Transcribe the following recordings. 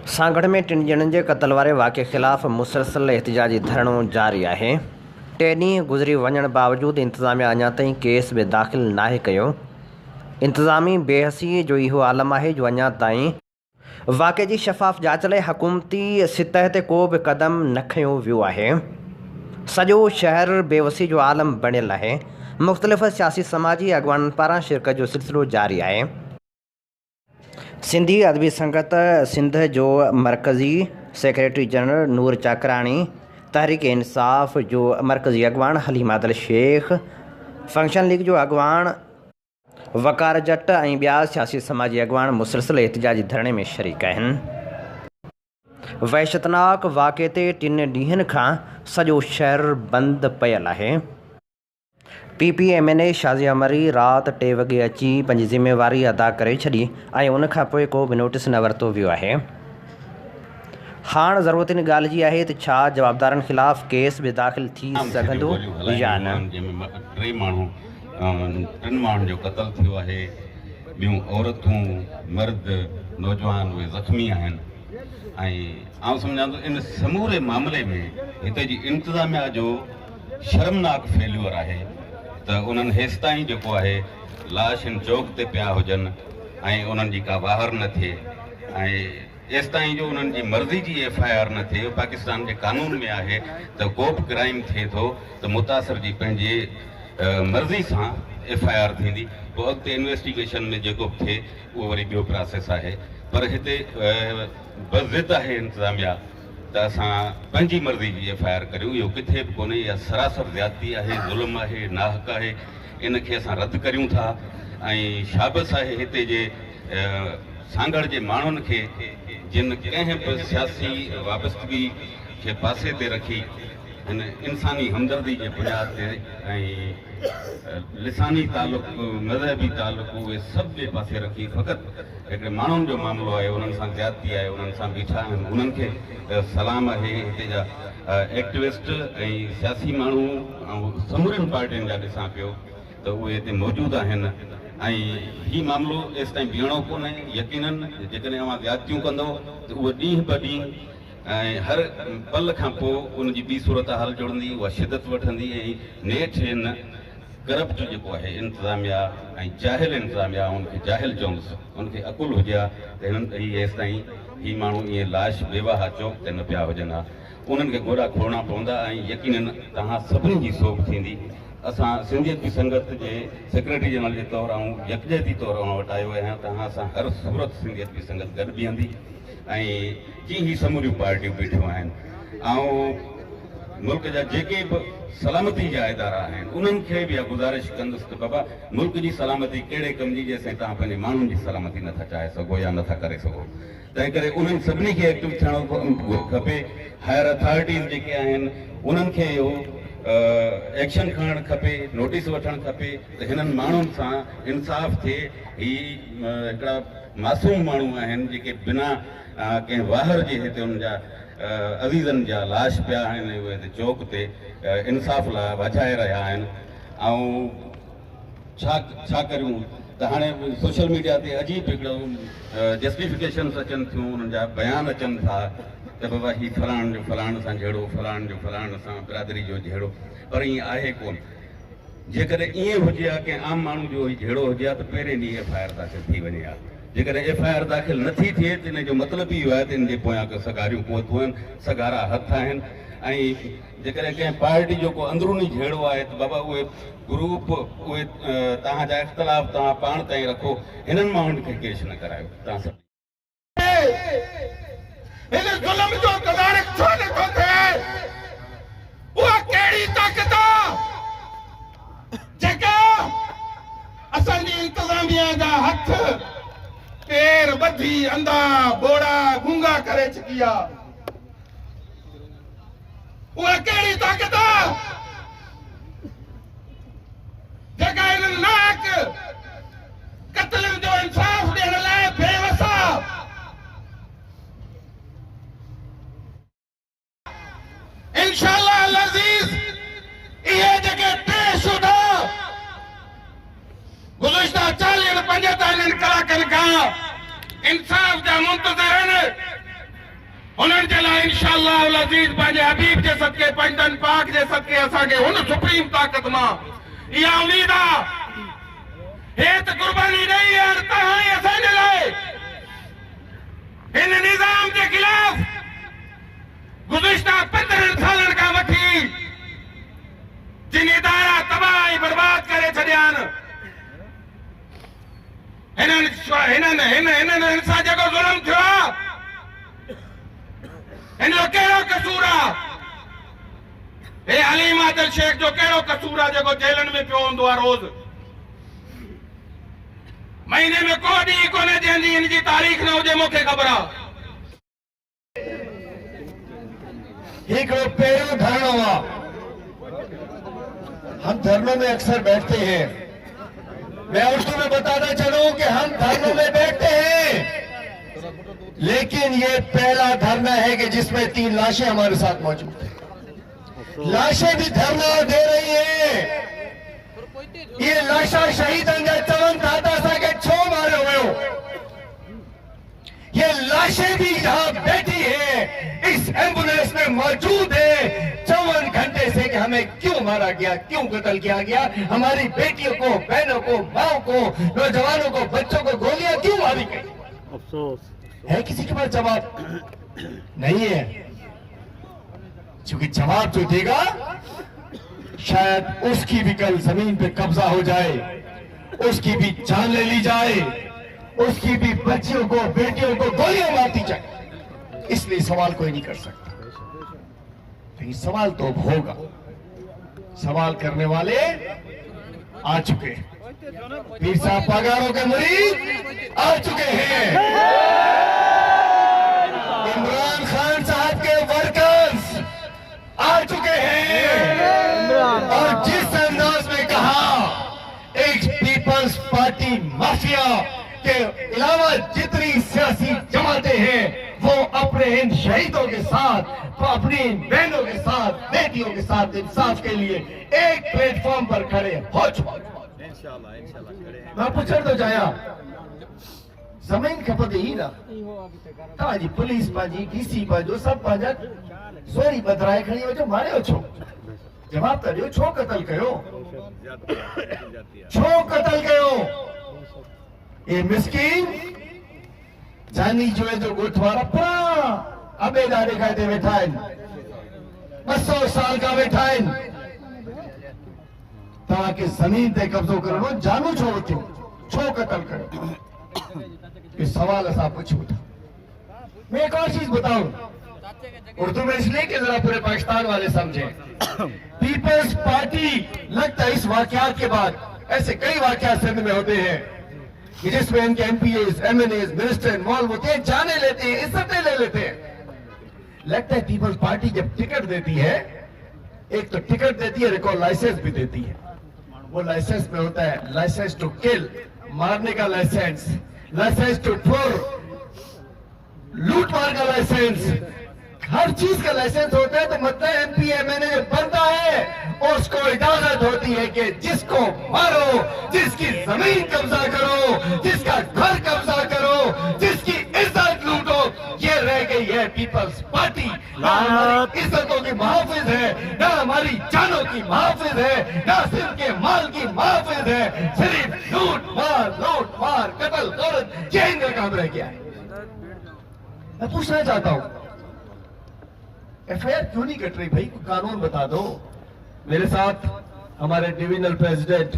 सांगड़ में 3 ॼणनि जे क़त्ल वारे वाक़े ख़िलाफ़ मुसलसल एहतिजाजी धरणो जारी आहे। 3 ॾींहं गुज़री वञण बावजूदि इंतिज़ामिया अञा ताईं केस बि दाख़िल नाहे कयो। इंतिज़ामी बेहसी जो इहो आलम आहे जो अञा ताईं वाक़े जी शफ़ाफ़ जाच लाइ हुकूमती सतह ते को बि क़दम न खंयो वियो आहे। सॼो शहर बेवसी जो आलम बणियल आहे। मुख़्तलिफ़ सियासी समाजी अॻवाननि पारां शिरकत जो सिलसिलो जारी आहे। सिंधी अदबी संगत सिंध जो मरकज़ी सेक्रेटरी जनरल नूर चाकराणी, तहरीक इंसाफ़ जो मरकज़ी अॻवान हलीम आदिल शेख, फंक्शन लीग जो अॻवान वकार जट ऐं ॿिया सियासी समाजी अॻवान मुसलसल एहतिजाजी धरणे में शरीक आहिनि। वहशतनाक वाक़े ते 3 ॾींहंनि खां सॼो शहर बंदि पियल आहे। PPMNA शाज़िया मरी राति 3 वॻे अची पंहिंजी ज़िम्मेवारी अदा करे छॾी ऐं उन खां पोइ को बि नोटिस न वरितो वियो आहे। हाणे ज़रूरत इन ॻाल्हि जी आहे त छा जवाबदारनि ख़िलाफ़ केस बि दाख़िल थी सघंदो या न। 3 माण्हुनि जो क़त्ल थियो आहे। ॿियूं औरतूं, मर्द, नौजवान उहे ज़ख़्मी आहिनि ऐं आउं सम्झां थो इन समूरे मामले में हिते जी इंतिज़ामिया जो शर्मनाक फेल्यूअर आहे त उन्हनि हेसि ताईं जेको आहे लाश इन चौक ते पिया हुजनि ऐं उन्हनि जी का वाहर न थिए ऐं एसि ताईं जो उन्हनि जी मर्ज़ी जी FIR न थिए। पाकिस्तान जे कानून में आहे त को बि क्राइम थिए थो त मुतासिर जी पंहिंजे मर्ज़ी सां FIR थींदी, पोइ अॻिते इन्वेस्टिगेशन में जेको बि थिए उहो वरी ॿियो प्रोसेस आहे। पर हिते बज़िद आहे इंतिज़ामिया त असां पंहिंजी मर्ज़ी जी FIR करियूं, इहो किथे बि कोन्हे। इहा सरासर ज़्यादती आहे, ज़ुल्म आहे, नाहक आहे। इनखे असां रद्द करियूं था ऐं शाबस आहे हिते जे सांगड़ जे माण्हुनि खे जिन कंहिं बि सियासी वाबस्तगी खे पासे ते रखी हिन इंसानी हमदर्दी जे बुनियाद ते ऐं लिसानी तालुक़, मज़हबी तालुक़ उहे सभु ॿिए पासे रखी फ़क़ति हिकिड़े माण्हुनि जो मामिलो आहे, उन्हनि सां ज़्यादती आहे, उन्हनि सां बीठा आहिनि। उन्हनि खे सलाम आहे। हिते जा एक्टिविस्ट ऐं सियासी माण्हू ऐं समूरियुनि पार्टियुनि जा ॾिसां पियो त उहे हिते मौजूदु आहिनि ऐं हीउ मामिलो एसि ताईं बीहणो कोन्हे। यकीनन जेकॾहिं अवां ज़्यादतियूं कंदो त उहे ॾींहं ब ॾींहुं ऐं हर पल खां पोइ उनजी ॿी सूरत हाल जुड़ंदी, उहा शिदत वठंदी ऐं नेठि हिन करप्ट जेको आहे इंतिज़ामिया ऐं जाहिल इंतिज़ामिया, उनखे जाहिल चवंदुसि, उनखे अकुल हुजे हा त हिननि हीअ हेसि ताईं हीअ माण्हू ईअं लाश बेवाहा चौक ते न पिया हुजनि हा। उन्हनि खे घोड़ा खोड़ना पवंदा ऐं यकीनन तव्हां सभिनी जी सोभ थींदी। असां सिंधियत जी संगत जे सेक्रेटरी जनरल जे तौरु ऐं यकजहती तौरु वटि आयो आहियां। तव्हां सां हर सूरत सिंधियत जी संगत गॾु बीहंदी ऐं जीअं ही समूरियूं पार्टियूं बीठियूं आहिनि ऐं मुल्क जा जेके बि सलामती जा इदारा आहिनि उन्हनि खे बि इहा गुज़ारिश कंदुसि त बाबा मुल्क जी सलामती कहिड़े कम जी जेसिताईं तव्हां पंहिंजे माण्हुनि जी सलामती नथा चाहे सघो या नथा करे सघो। तंहिं करे उन्हनि सभिनी खे एक्टिव थियणो खपे। हायर अथॉरिटीज़ जेके आहिनि उन्हनि खे इहो एक्शन खणणु खपे, नोटिस वठणु खपे त हिननि माण्हुनि सां इंसाफ़ थिए। ही हिकिड़ा मासूम माण्हू आहिनि जेके बिना कंहिं वाहर जे हिते उन्हनि जा अज़ीज़नि जा लाश पिया आहिनि, उहे हिते चौक ते इंसाफ़ लाइ वॼाए रहिया आहिनि। ऐं छा करियूं त हाणे सोशल मीडिया ते अजीब हिकिड़ो जस्टिफिकेशन्स अचनि थियूं, उन्हनि जा बयान अचनि था त बाबा ही फलाण जो फलाण सां जहिड़ो, फलाण जो फलाण सां बिरादरी जो जहिड़ो, पर ईअं आहे कोन। जेकॾहिं ईअं हुजे हा कंहिं आम माण्हू जो जहिड़ो हुजे हा त पहिरें ॾींहुं FIR दाख़िल थी वञे हा। जेकॾहिं FIR दाख़िल नथी थिए त इन जो मतिलबु इहो आहे त इन जे पोयां को सगारियूं कोतूं आहिनि, सगारा हथ आहिनि। ऐं जेकॾहिं कंहिं पार्टी जो को अंदरूनी झेड़ो आहे त बाबा उहे ग्रुप, उहे तव्हांजा इख़्तिलाफ़ तव्हां पाण ताईं रखो, हिननि माण्हुनि खे पेश न करायो। तव्हां सभु हिन ज़ुल्म जो तदारक छो नथो थिए? उहा कहिड़ी ताक़त आहे जेका असांजी इंतिज़ामिया जा हथ पेर ॿधी अंधा बोड़ा गूंगा करे चुकी आहे? उहा कहिड़ी ताक़त आहे जेका हिननि नाहक क़त्लनि जो इंसाफ़ ॾियण लाइ बेवस आहे? इंशाअल्लाह अज़ीज़ इहे जेके बेशुदा गुज़िश्ता 40-45 कलाकनि खां इंसाफ़ जा मुंतज़िर आहिनि, अल्लाह अज़ीज़ पंहिंजे हबीब जे सदके पंजन पाक जे सदके असांखे हुन सुप्रीम ताक़त मां इहा उम्मीद आहे हे त कुर्बानी ॾेई हाणे तव्हां ई असांजे लाइ हिन निज़ाम जे ख़िलाफ़ गुज़िश्ता 15 सालनि खां वठी जिन इदारा तबाह ऐं बर्बाद करे छॾिया आहिनि हिननि सां जेको ज़ुल्म थियो आहे हिन जो कहिड़ो कसूर आहे हे हलीम आदिल शेख जो कहिड़ो कसूर आहे जेको जेलनि में पियो हूंदो आहे रोज़ महीने में को ॾींहुं कोन्हे जंहिंजी हिन जी तारीख़ न हुजे मूंखे ख़बर आहे हिकिड़ो पहिरियों धरणो आहे हम धरनों में अक्सर बैठते हैं मैं उर्दू में बताना चाहूं कि हम धरनों में बैठते हैं लेकिन ये पहला धरना है कि जिसमें 3 लाशें हमारे साथ मौजूद हैं लाशें भी धरना दे रही हैं ये लाशा शहीद अंजा चवन दादा सा के छो मारे हुए हो ये लाशें भी यहाँ बैठी है इस एम्बुलेंस में मौजूद है 54 घंटे से कि हमें क्यों मारा गया क्यों कत्ल किया गया हमारी बेटियों को बहनों को माओ को नौजवानों को बच्चों को गोलियां क्यों मारी गई अफसोस है किसी के पास जवाब नहीं है क्योंकि जवाब जो देगा शायद उसकी भी कल जमीन पे कब्जा हो जाए उसकी भी जान ले ली जाए उसकी भी बच्चियों को बेटियों को गोलियां मारती जाए इसलिए सवाल कोई नहीं कर सकता लेकिन सवाल तो अब होगा सवाल करने वाले आ चुके हैं पीर साहब पगारों के मुरीद आ चुके हैं इमरान खान साहब के वर्कर्स आ चुके हैं और जिस अंदाज में कहा एक पीपल्स पार्टी माफिया के अलावा जितनी सियासी जमातें हैं वो अपने इन शहीदों के साथ अपनी बहनों के साथ बेटियों के साथ इंसाफ के लिए एक प्लेटफॉर्म पर खड़े हो चुके मैं पूछण तो चाहियां ज़मीन खपंदी ही ना तव्हांजी पुलिस पंहिंजी डीसी पंहिंजो सभु पंहिंजा सोरी बदराए खणी वञो मारियो छो जवाब त ॾियो छो क़तल कयो छो क़तल कयो ये मिस्कीन जानी जोए जो ॻोठ वारा पुराणा अबेदा ॾेखाए ते वेठा आहिनि 200 साल खां वेठा आहिनि तव्हांखे ज़मीन ते कब्ज़ो करणो जानू छो वठियो छो क़तल कयो ये सवाल असां पुछूं था मैं एक और चीज बताऊं उर्दू में इसलिए कि जरा पूरे पाकिस्तान वाले समझें पीपल्स पार्टी लगता है इस वाकयात के बाद ऐसे कई वाकयात सिंध में होते हैं कि जिसमें इनके एमपीएस एमएनएस मिनिस्टर इन्वॉल्व होते हैं जाने लेते हैं इज्जतें ले लेते हैं लगता है पीपल्स पार्टी जब टिकट देती है एक तो टिकट देती है एक और लाइसेंस भी देती है वो लाइसेंस में होता है लाइसेंस टू किल मारने का लाइसेंस लाइसेंस टू ठोर लूट मार का लाइसेंस हर चीज का लाइसेंस होता है तो मतलब एमपी एमएनए बनता है और उसको इजाजत होती है कि जिसको मारो जिसकी जमीन कब्जा करो जिसका घर कब्जा करो जिसकी इज्जत लूटो ये रह गई है पीपल्स पार्टी ना हमारी इज्जतों की मुहाफिज है ना हमारी जानों की मुहाफिज है ना सिर्फ के माल की मुहाफिज है सिर्फ लूट मार कत्ल गलत ये इनका काम रह गया है मैं पूछना चाहता हूं एफआईआर क्यों नहीं कट रही भाई कानून बता दो मेरे साथ हमारे डिविजनल प्रेसिडेंट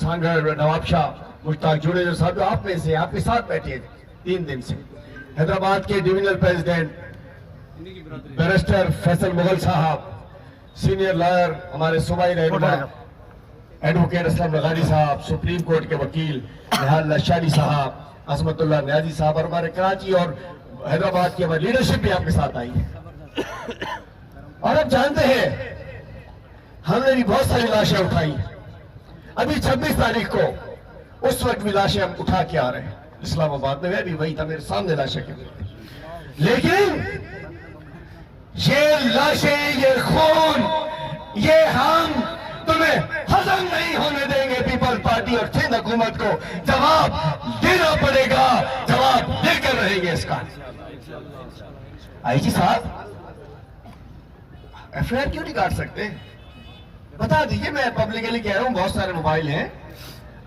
सांगर नवाब शाह मुश्ताक जुड़े जो साहब आप में से आपके साथ बैठे 3 दिन से हैदराबाद के divisional president barrister Faisal Mughal साहब सीनियर लॉयर हमारे सूबाई रहनुमा एडवोकेट असलम लगानी साहब सुप्रीम कोर्ट के वकील निहाल लशानी साहब असमतुल्लाह न्याजी साहब और हमारे कराची और हैदराबाद की हमारी लीडरशिप भी आपके साथ आई है और आप जानते हैं हमने भी बहुत सारी लाशें उठाई अभी 26 तारीख को उस वक्त भी लाशें हम उठा के आ रहे हैं इस्लामाबाद में मैं भी वही था मेरे सामने लाशें के लेकिन ये लाशें ये खून ये हम میں ہضم نہیں ہونے دیں گے پیپل پارٹی اور سندھ حکومت کو جواب دینا پڑے گا، جواب دے کر رہیں گے اس کا۔ آئی جی صاحب ایف آئی آر کیوں نہیں کاٹ سکتے؟ بتا دیجئے، میں پبلکلی کہہ رہا ہوں، بہت سارے موبائل ہیں،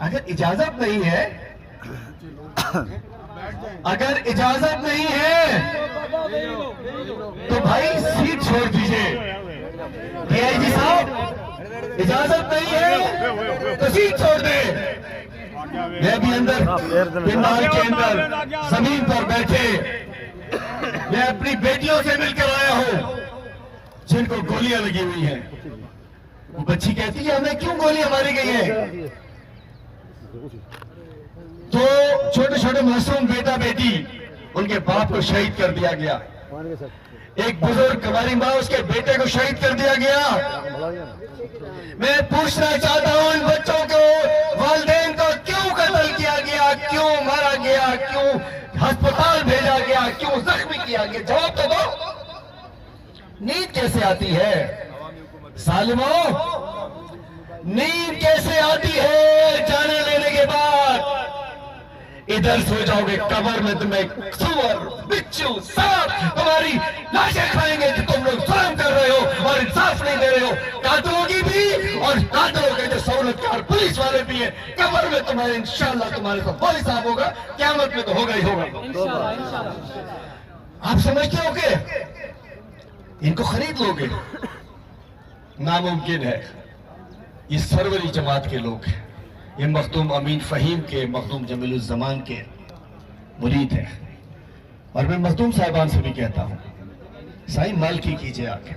اگر اجازت نہیں ہے، اگر اجازت نہیں ہے تو بھائی سیٹ چھوڑ دیجئے۔ آئی جی صاحب اجازت نہیں ہے تو سیٹ چھوڑ دے۔ میں بھی اندر پنڈال کے اندر زمین پر بیٹھے میں اپنی بیٹیوں سے مل کر آیا ہوں جن کو گولیاں لگی ہوئی ہیں۔ وہ بچی کہتی ہے ہمیں کیوں گولیاں ماری گئی ہیں؟ تو چھوٹے چھوٹے معصوم بیٹا بیٹی ان کے باپ کو شہید کر دیا گیا، ایک بزرگ ہماری ماں اس کے بیٹے کو شہید کر دیا گیا۔ میں پوچھنا چاہتا ہوں ان بچوں کو، والدین کو کیوں قتل کیا گیا، کیوں مارا گیا، کیوں ہسپتال بھیجا گیا، کیوں زخمی کیا گیا؟ جواب تو دو۔ نیند کیسے آتی ہے ظالموں؟ نیند کیسے آتی ہے جانے لینے کے بعد؟ ادھر سو جاؤ گے قبر میں، تمہیں سور بچھو سانپ تمہاری لاشیں کھائیں گے کہ تم لوگ ظلم کر رہے ہو اور انصاف نہیں دے رہے ہو۔ قاتلوں کی بھی اور قاتلوں کے جو سہولتکار پولیس والے بھی ہیں، قبر میں تمہارے انشاءاللہ تمہارے ساتھ وہی صاحب ہوگا، قیامت میں تو ہوگا ہی ہوگا۔ آپ سمجھتے ہو کہ ان کو خرید لو گے؟ ناممکن ہے۔ یہ سروری جماعت کے لوگ ہیں، یہ مخدوم امین فہیم کے، مخدوم جمیل الزمان کے مرید ہیں، اور میں مخدوم صاحبان سے بھی کہتا ہوں سائیں مالکی کیجئے آ کے۔